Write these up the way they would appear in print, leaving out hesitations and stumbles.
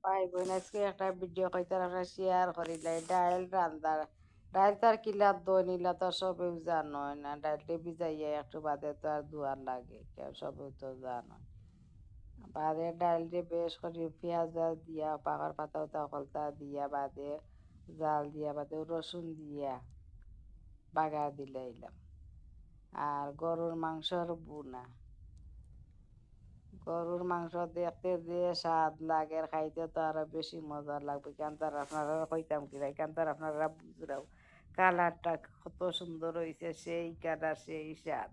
ভাই বোন আজকে একটা ভিডিও কইতার আমরা শেয়ার করিলাই ডাইল রান্দা ডাইল তার কিলা দই নিলা তো সবেও জানো না ডাইলটা ভিজাইয়া একটু বাদে তো আর দুয়ার লাগে কেউ সবেও তো জানো বাদে ডাইলটা বেশ করে পেঁয়াজ দিয়া পাকার পাতা কলতা দিয়া বাদে জাল দিয়া বাদে রসুন দিয়া বাগার দিলাইলাম আর গরুর মাংসর বুনা গরুর মাংস দেখতে যে স্বাদ লাগে খাইতে তো আরো বেশি মজা লাগবে কেন তার আপনারা কইতাম কিনা কেন তার আপনারা বুঝরাও কালারটা কত সুন্দর হয়েছে সেই কালার সেই স্বাদ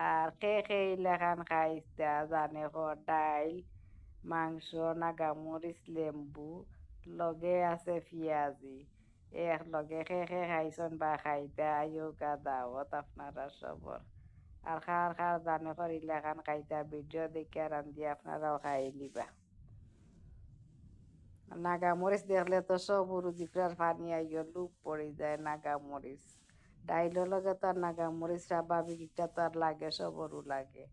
আর খেয়ে লেখান খাইতা জানে ডাইল মাংস নাগামরিচ লেম্বু লগে আছে পিঁয়াজি এক লগে খেয়ে খাইছন বা খাইতা আইও গা দাওয়াত আপনারা সবর আর খার খার জানে করিলে খান খাইতা ভিডিও দেখে রান্ধি আপনারাও খাই নিবা নাগামরিচ দেখলে তো সব উরুদিকরার পানি আইও লুপ পড়ে যায় নাগামরিচ ডাইলের লগে তো আর নাগামরিচ স্বাভাবিক একটা তো আর লাগে সবরও লাগে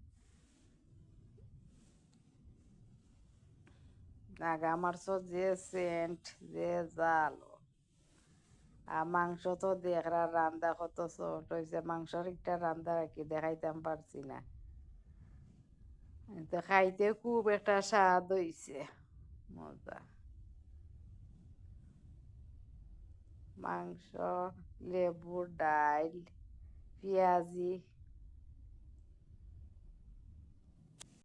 নাগামরিচ যে সেন্ট যে জাল আর মাংস তো দেখরা রান্দা কত সফট হয়েছে মাংসর একটা রান্দা রাখি দেখাইতাম পারছি না তো খাইতে খুব একটা স্বাদ হইছে মজা মাংস লেবু ডাইল পেঁয়াজি